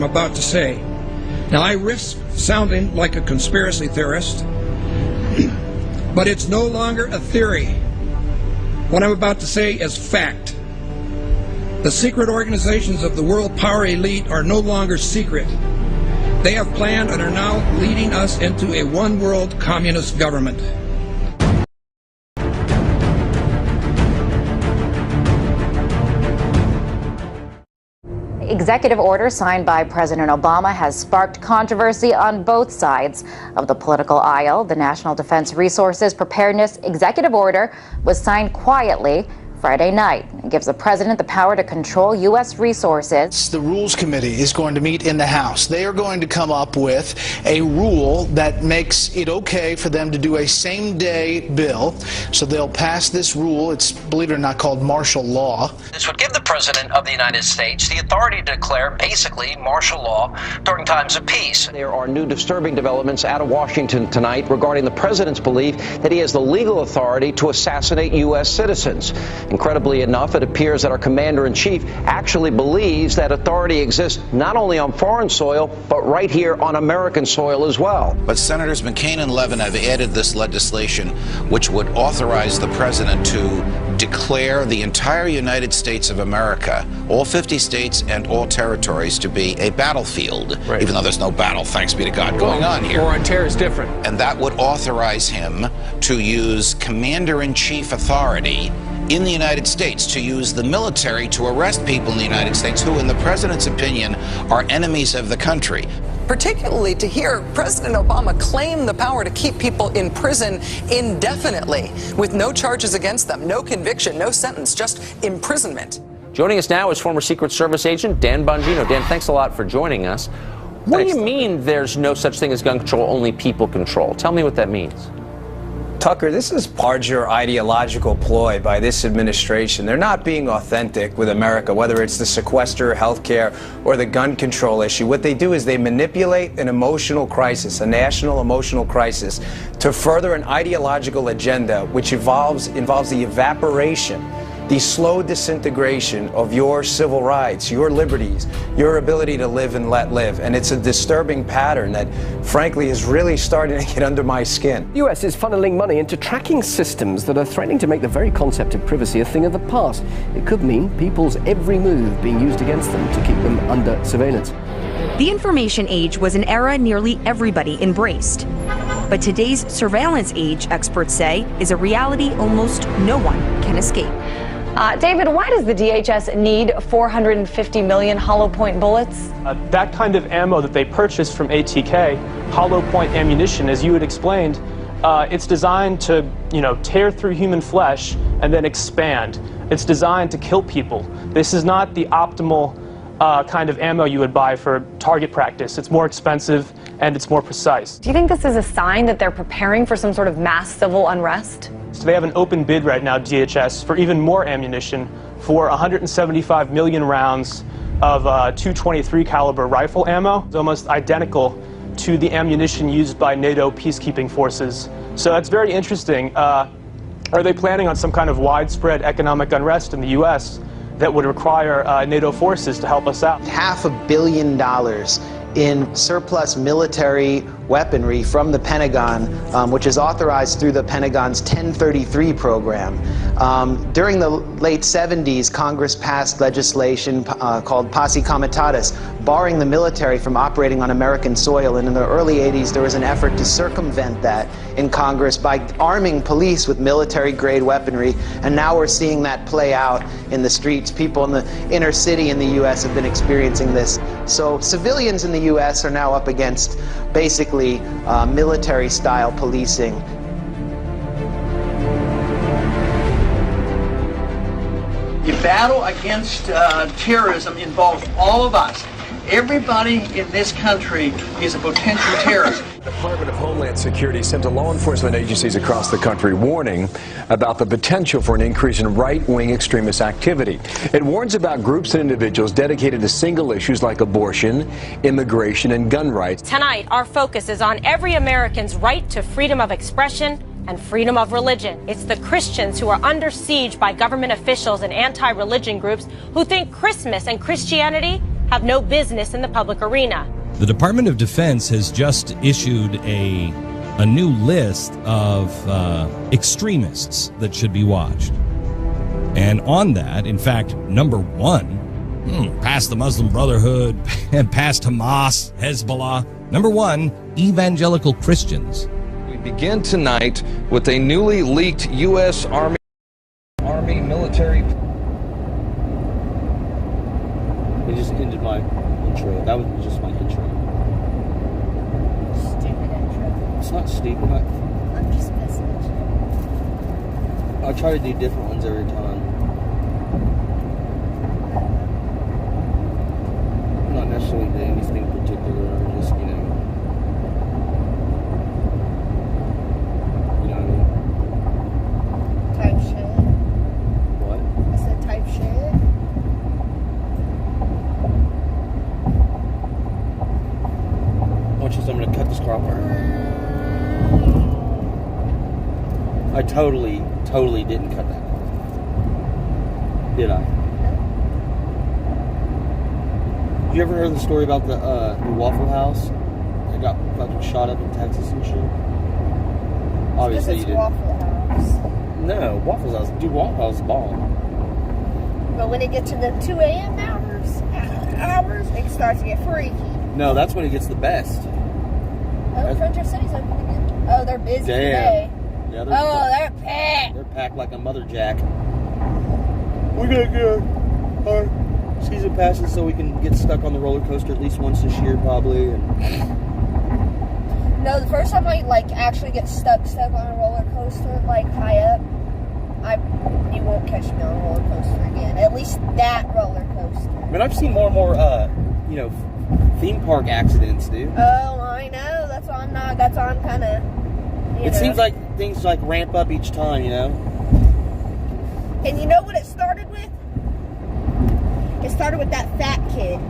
I'm about to say. Now, I risk sounding like a conspiracy theorist, but it's no longer a theory. What I'm about to say is fact. The secret organizations of the world power elite are no longer secret. They have planned and are now leading us into a one-world communist government. Executive order signed by President Obama has sparked controversy on both sides of the political aisle. The National Defense Resources Preparedness Executive Order was signed quietly Friday night. It gives the president the power to control U.S. resources. The Rules Committee is going to meet in the House. They are going to come up with a rule that makes it okay for them to do a same-day bill. So they'll pass this rule. It's, believe it or not, called martial law. This would give the President of the United States the authority to declare basically martial law during times of peace. There are new disturbing developments out of Washington tonight regarding the president's belief that he has the legal authority to assassinate U.S. citizens. Incredibly enough, it appears that our commander-in-chief actually believes that authority exists not only on foreign soil, but right here on American soil as well. But Senators McCain and Levin have added this legislation which would authorize the president to declare the entire United States of America, all 50 states and all territories, to be a battlefield, right, even though there's no battle, thanks be to God, going on here. War on terror is different. And that would authorize him to use commander-in-chief authority in the United States, to use the military to arrest people in the United States who, in the president's opinion, are enemies of the country. Particularly to hear President Obama claim the power to keep people in prison indefinitely with no charges against them, no conviction, no sentence, just imprisonment. Joining us now is former Secret Service agent Dan Bongino. Dan, thanks a lot for joining us. What do you mean there's no such thing as gun control, only people control? Tell me what that means. Tucker, this is larger ideological ploy by this administration. They're not being authentic with America, whether it's the sequester, healthcare, or the gun control issue. What they do is they manipulate an emotional crisis, a national emotional crisis, to further an ideological agenda which involves the evaporation, the slow disintegration of your civil rights, your liberties, your ability to live and let live. And it's a disturbing pattern that, frankly, is really starting to get under my skin. The US is funneling money into tracking systems that are threatening to make the very concept of privacy a thing of the past. It could mean people's every move being used against them to keep them under surveillance. The information age was an era nearly everybody embraced. But today's surveillance age, experts say, is a reality almost no one can escape. David, why does the DHS need 450 million hollow point bullets? That kind of ammo that they purchased from ATK, hollow point ammunition, as you had explained, it's designed to, tear through human flesh and then expand. It's designed to kill people. This is not the optimal kind of ammo you would buy for target practice. It's more expensive and it's more precise. Do you think this is a sign that they're preparing for some sort of mass civil unrest? So they have an open bid right now, DHS, for even more ammunition, for 175 million rounds of .223 caliber rifle ammo. It's almost identical to the ammunition used by NATO peacekeeping forces. So that's very interesting. Are they planning on some kind of widespread economic unrest in the U.S. that would require NATO forces to help us out? $500 million in surplus military weaponry from the Pentagon, which is authorized through the Pentagon's 1033 program. During the late 70s, Congress passed legislation called Posse Comitatus, barring the military from operating on American soil. And in the early 80s, there was an effort to circumvent that in Congress by arming police with military-grade weaponry. And now we're seeing that play out in the streets. People in the inner city in the U.S. have been experiencing this. So civilians in the U.S. are now up against basically military-style policing. The battle against terrorism involves all of us. Everybody in this country is a potential terrorist. The Department of Homeland Security sent to law enforcement agencies across the country warning about the potential for an increase in right-wing extremist activity. It warns about groups and individuals dedicated to single issues like abortion, immigration, and gun rights. Tonight, our focus is on every American's right to freedom of expression and freedom of religion. It's the Christians who are under siege by government officials and anti-religion groups who think Christmas and Christianity have no business in the public arena. The Department of Defense has just issued a new list of extremists that should be watched. And on that, in fact, number one, past the Muslim Brotherhood and past Hamas, Hezbollah, number one, evangelical Christians. We begin tonight with a newly leaked U.S. Army military. They just ended my intro. That was just my intro. Stupid intro. It's not stupid. I'm just messing with you. I try to do different ones every time. I'm not necessarily doing anything particular. I'm just, you know what I mean? Type shit. What? I said type shit. Watch this, I'm gonna cut this car off. I totally didn't cut that car. Did I? Did you ever hear the story about the Waffle House that got fucking shot up in Texas and shit? Obviously you didn't. Waffle House. No, Waffle House. Dude, Waffle House is bomb. But when it gets to the 2 a.m. hours, it starts to get freaky. No, that's when it gets the best. Oh, Frontier City's open again. Oh, they're busy today. Yeah, they're packed. They're packed like a mother jack. We gotta get our season passes so we can get stuck on the roller coaster at least once this year, probably. And no, the first time I actually get stuck on a roller coaster, high up, you won't catch me on a roller coaster again. At least that roller coaster. I mean, I've seen more and more, theme park accidents, dude. Oh, I know. That's why I'm kind of. It seems like things ramp up each time, you know. And you know what it started with? It started with that fat kid.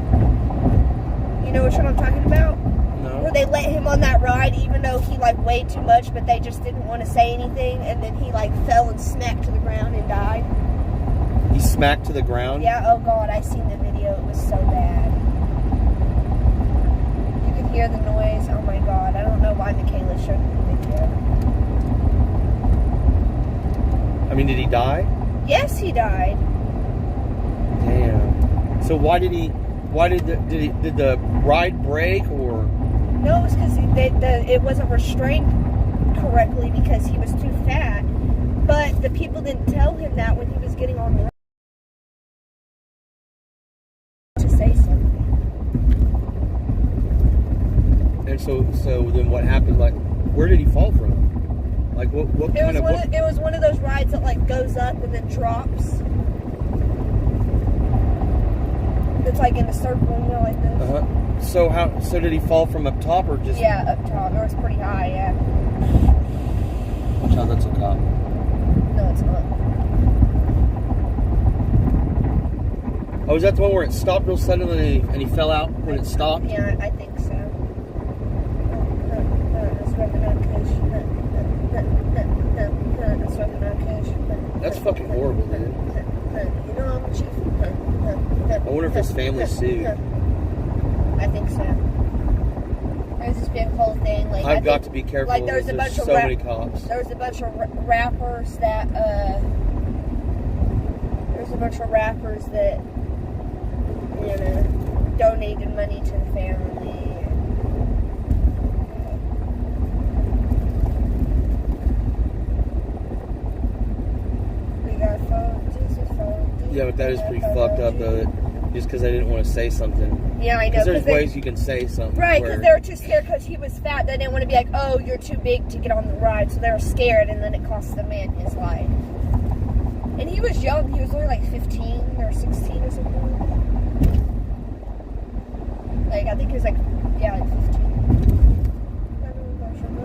You know which one I'm talking about? No. Where they let him on that ride even though he weighed too much, but they just didn't want to say anything, and then he fell and smacked to the ground and died. He smacked to the ground? Yeah, oh god, I seen the video. It was so bad. You could hear the noise. Oh my god, I don't know why Michaela showed me the video. I mean, did he die? Yes, he died. Damn. So did the ride break or? No, it was because it wasn't restrained correctly because he was too fat. But the people didn't tell him that when he was getting on the ride to say something. And so then what happened? Where did he fall from? What kind of? It was one of those rides that goes up and then drops. It's in a circle, like this. Uh-huh. So did he fall from up top or just? Yeah, up top. It was pretty high. Yeah. Watch out, that's a cop. No, it's not. Oh, is that the one where it stopped real suddenly and he fell out when it stopped? Yeah, I think so. That's fucking horrible, dude. You know I'm chief. I wonder if his family's sued. I think so. There's this big whole thing. I've got to be careful. There's a bunch of so many cops. There's a bunch of rappers that donated money to the family. We got a phone. Jesus phone. Yeah, but that is pretty fucked up, though. Just because I didn't want to say something. Yeah, I know. Because there's ways you can say something. Right, because they were too scared because he was fat. They didn't want to be like, oh, you're too big to get on the ride. So they were scared, and then it cost the man his life. And he was young. He was only 15 or 16 or something. I think he was 15.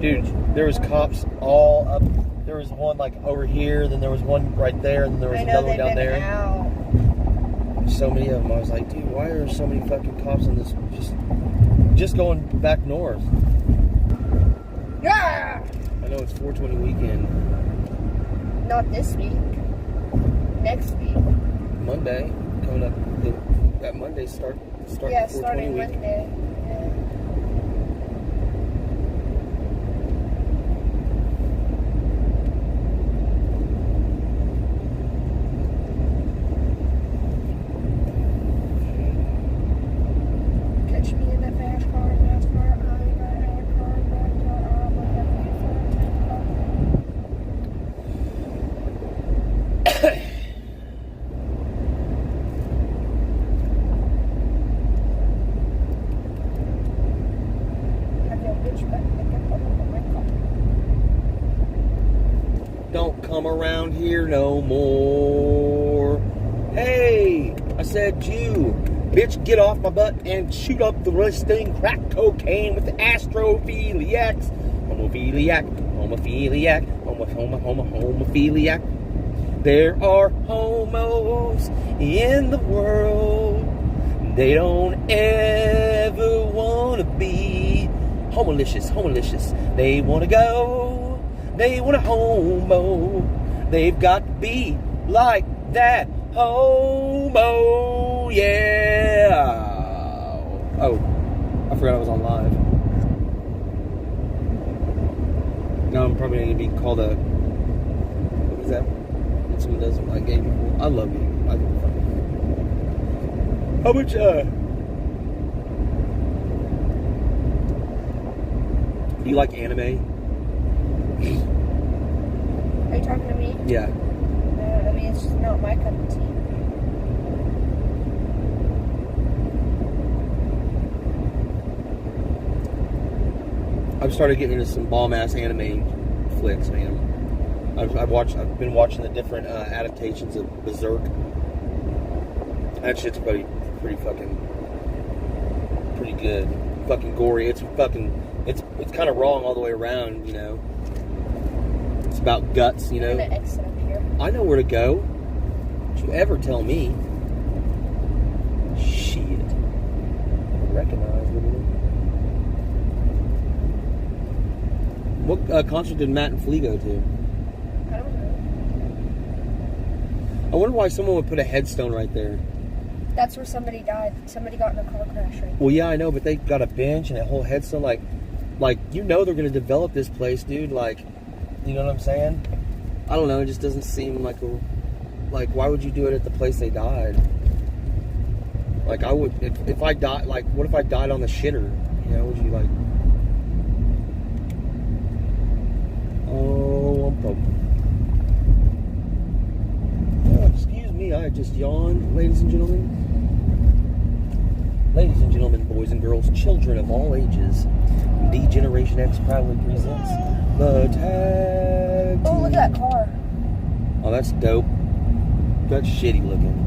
Dude, there was cops all up. There was one over here, then there was one right there, and then there was another one down there. So many of them. I was like, dude, why are there so many fucking cops on this? Just going back north. Yeah. I know it's 420 weekend. Not this week. Next week. Monday coming up. That Monday start Starting Monday. Catch me in that fast car, NASCAR, I got a car, Don't come around here no more. Hey, I said you. Bitch, get off my butt and shoot up the listing. Crack cocaine with the astrophiliacs. Homophiliac, homophiliac, homophiliac. There are homos in the world. They don't ever want to be homolicious. They want to go. They want a homo. They've got to be like that homo. Yeah. Oh, I forgot I was on live. Now I'm probably going to be called a... What is that? When someone does my game. I love you. I think it's funny. How much, do you like anime? Are you talking to me? Yeah. I mean, it's just not my cup of tea. I've started getting into some bomb-ass anime flicks, man. I've been watching the different adaptations of Berserk. That shit's pretty good. Fucking gory. It's kind of wrong all the way around, you know. It's about guts, you know. I'm gonna exit up here. I know where to go. Don't you ever tell me. Shit. Recognize me. What concert did Matt and Flea go to? I don't know. I wonder why someone would put a headstone right there. That's where somebody died. Somebody got in a car crash right Well, yeah, I know, but they got a bench and a whole headstone. Like you know they're going to develop this place, dude. Like, you know what I'm saying? I don't know. It just doesn't seem like why would you do it at the place they died? Like, I would, if I died, like, what if I died on the shitter? You know, would you, like... Oh, excuse me, I just yawned, ladies and gentlemen. Ladies and gentlemen, boys and girls, children of all ages, D-Generation X proudly presents the tag team. Oh, look at that car. Oh, that's dope. That's shitty looking.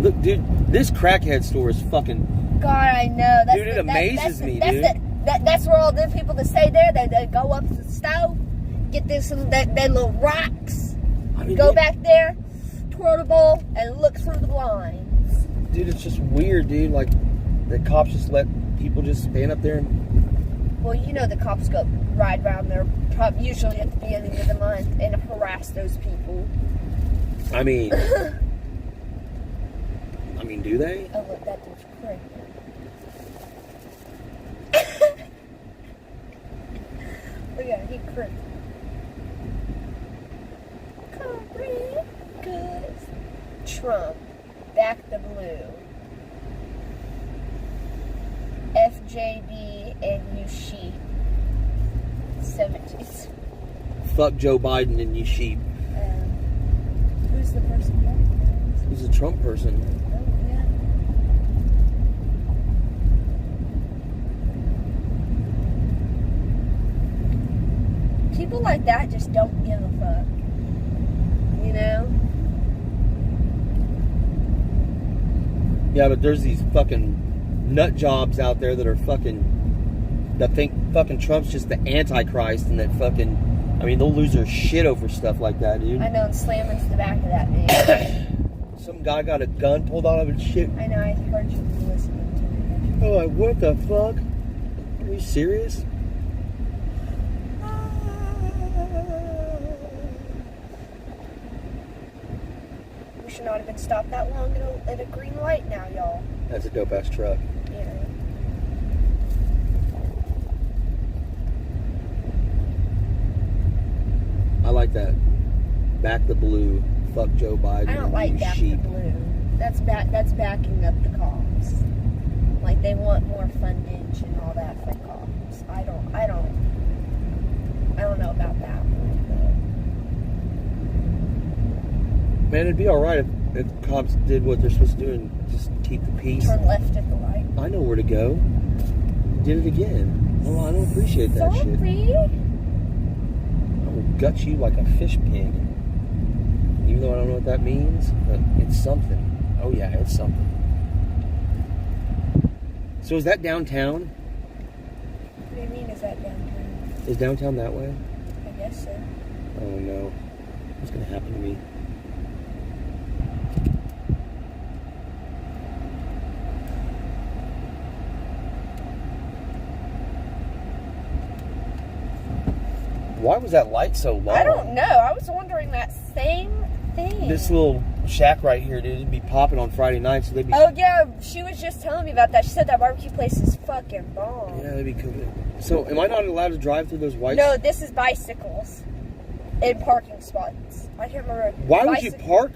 Look, dude, this crackhead store is fucking... God, I know. Dude, it amazes me, dude. That's where all the people that stay there, they go up to the stove, get this that little rocks, go back there, twirl the bowl, and look through the blinds. Dude, it's just weird, dude. Like, the cops just let people just stand up there and... Well, you know the cops go ride around there usually at the beginning of the month and harass those people. I mean, do they? Oh, look, that dude's crazy. Look at him, he crazy. Cause Trump, back the blue. FJB and you sheep. 70s. Fuck Joe Biden and you sheep. Who's the person? Who's a Trump person? Oh, yeah. People like that just don't give a fuck. You know? Yeah, but there's these fucking nut jobs out there that are that think fucking Trump's just the Antichrist and that fucking, I mean, they'll lose their shit over stuff like that, dude. I know, and slam into the back of that man. Some guy got a gun pulled out of his shit. I know, I heard you listening to Oh, like, what the fuck? Are you serious? should not have been stopped that long at a green light now, y'all. That's a dope-ass truck. Yeah. I like that. Back the blue. Fuck Joe Biden. I don't like back the blue. That's backing up the cops. Like, they want more fundage and all that for cops. I don't know about that one. Man, it'd be alright if cops did what they're supposed to do and just keep the peace. Turn left at the light. I know where to go. Did it again. Oh, I don't appreciate that shit. Sorry. I will gut you like a fish pig. Even though I don't know what that means, but it's something. Oh yeah, it's something. So is that downtown? What do you mean, is that downtown? Is downtown that way? I guess so. Oh no. What's gonna happen to me? Why was that light so long? I don't know. I was wondering that same thing. This little shack right here, dude, it'd be popping on Friday night, so they'd be... Oh, yeah, she was just telling me about that. She said that barbecue place is fucking bomb. Yeah, they'd be cooking. So, am I not allowed to drive through those white... No, this is bicycles in parking spots. I can't remember. Why would you park?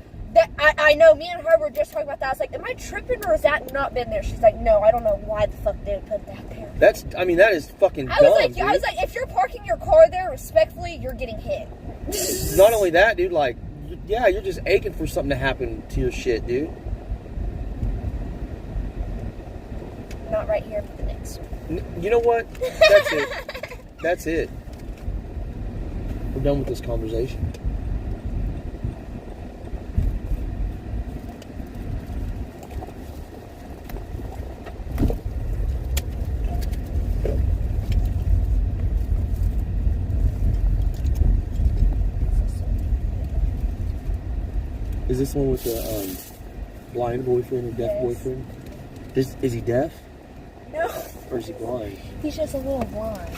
I know, me and her were just talking about that. I was like, am I tripping or has that not been there? She's like, no, I don't know why the fuck they would put that there. That is fucking dumb, I was dude. like, if you're parking your car there, respectfully, you're getting hit. Not only that, dude, like, yeah, you're just aching for something to happen to your shit, dude. Not right here, but the next one. You know what? That's it. That's it. We're done with this conversation. Is this one with the blind boyfriend or deaf boyfriend? Is he deaf? No. Or is he blind? He's just a little blind.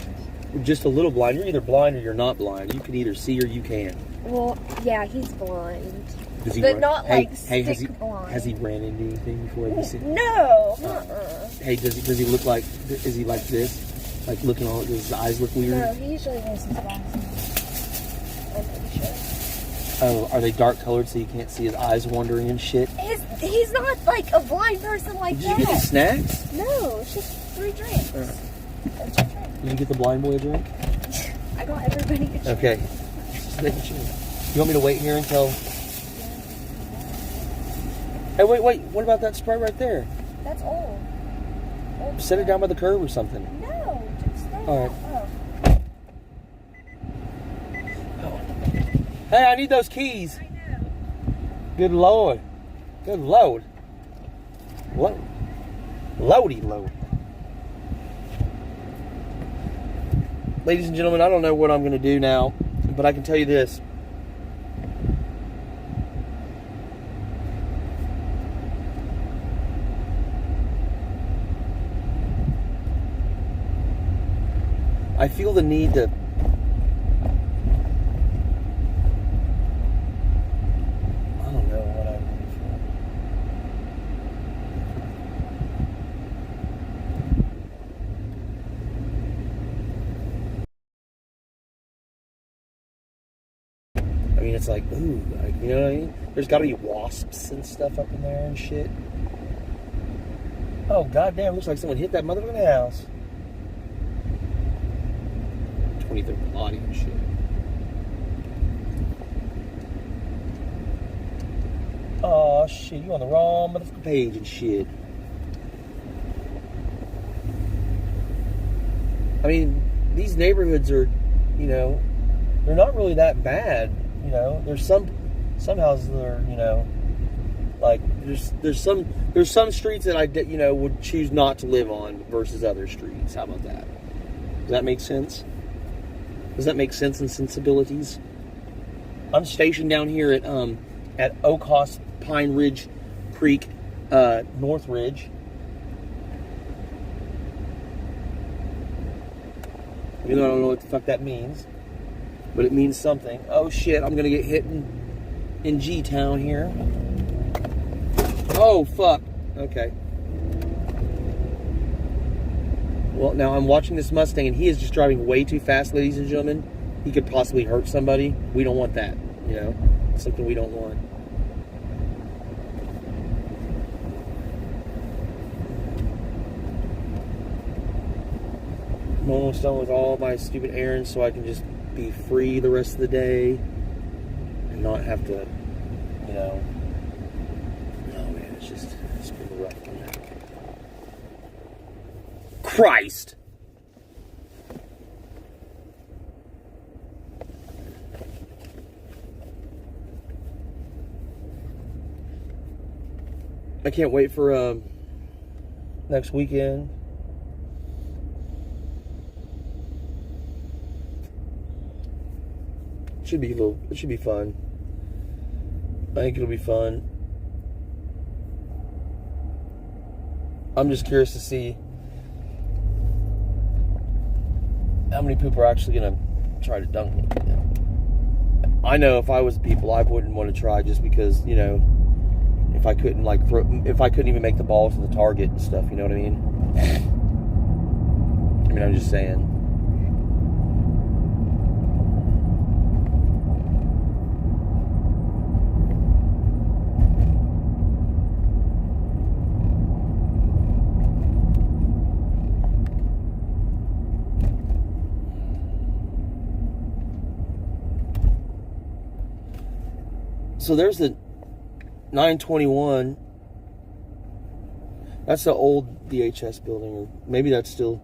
Just a little blind. You're either blind or you're not blind. You can either see or you can. Well, yeah, he's blind. Does he but not like blind. Has he ran into anything before? Have you seen? No. Hey, does he look like? Is he like this? Like looking all? Does his eyes look weird? No, he usually wears his glasses. I'm pretty sure. Oh, are they dark colored so you can't see his eyes wandering and shit? He's not like a blind person like that. Did you get the snacks? No, it's just 3 drinks. Right. That's your drink. Did you get the blind boy a drink? I got everybody a drink. Okay. Just making sure. You want me to wait here until... Hey, wait. What about that Sprite right there? That's old. Set it down by the curb or something. No, just stay. All right. Oh. Hey, I need those keys. I know. Good Lord. Good Lord. What? Loady load. Ladies and gentlemen, I don't know what I'm going to do now, but I can tell you this. I feel the need to it's like, ooh, like, you know what I mean? There's got to be wasps and stuff up in there and shit. Oh, goddamn, looks like someone hit that motherfucking house. 23rd body and shit. Oh, shit, you on the wrong motherfucking page and shit. I mean, these neighborhoods are, you know, they're not really that bad. You know, there's some houses that are, you know, like there's some streets that I, you know, would choose not to live on versus other streets. How about that? Does that make sense? Does that make sense in sensibilities? I'm stationed down here at Oakhos Pine Ridge Creek, North Ridge. Even though I don't know what the fuck that means. But it means something. Oh shit, I'm gonna get hit in G-Town here. Oh, fuck. Okay. Well, now I'm watching this Mustang, and he is just driving way too fast, ladies and gentlemen. He could possibly hurt somebody. We don't want that, you know? It's something we don't want. I'm almost done with all my stupid errands, so I can just be free the rest of the day and not have to, you know... Oh, man, it's been rough. Christ! I can't wait for next weekend. It should be fun. I think it'll be fun. I'm just curious to see how many people are actually gonna try to dunk me. I know if I was people, I wouldn't want to try, just because, you know, if I couldn't if I couldn't even make the ball to the target and stuff, you know what I mean? I mean, I'm just saying. So there's the 921. That's the old DHS building, or maybe that's still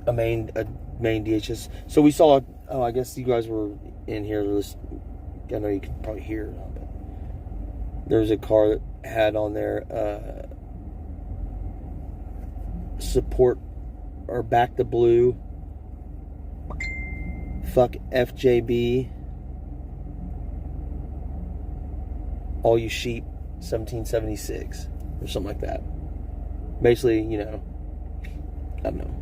a main DHS. So we saw. Oh, I guess you guys were in here. I know you can probably hear it, but there's a car that had on there support or back the blue. Fuck FJB. All you sheep, 1776, or something like that. Basically, you know, I don't know.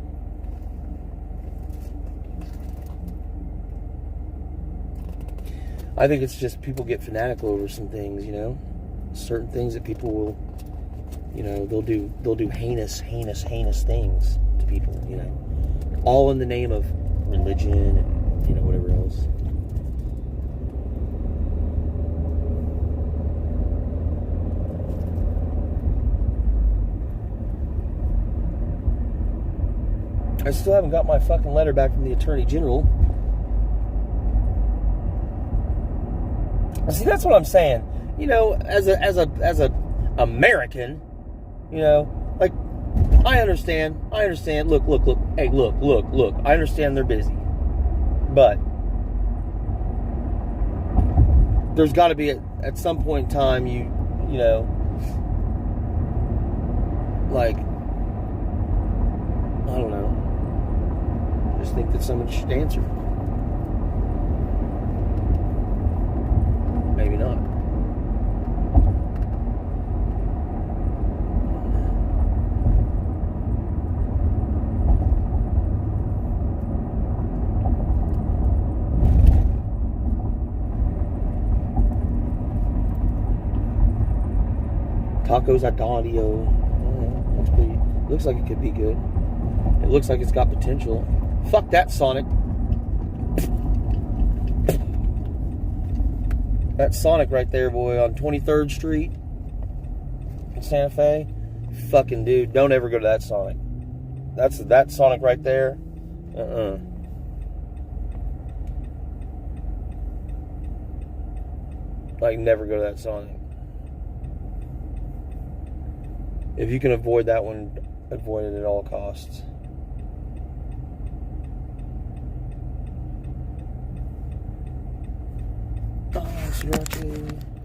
I think it's just people get fanatical over some things, you know, certain things that people will, you know, they'll do heinous things to people, you know, all in the name of religion and, you know, whatever else. I still haven't got my fucking letter back from the Attorney General. See, that's what I'm saying. You know, as a American, you know, like, I understand. Look. Hey, look. I understand they're busy, but there's got to be at some point in time, you know, like, I don't know. I just think that someone should answer. Maybe not. Tacos Adagio. That's pretty. Looks like it could be good. It looks like it's got potential. Fuck that Sonic. That Sonic right there, boy, on 23rd Street in Santa Fe. Fucking dude, don't ever go to that Sonic. That Sonic right there. Like, never go to that Sonic. If you can avoid that one, avoid it at all costs. Oh, Sriracha.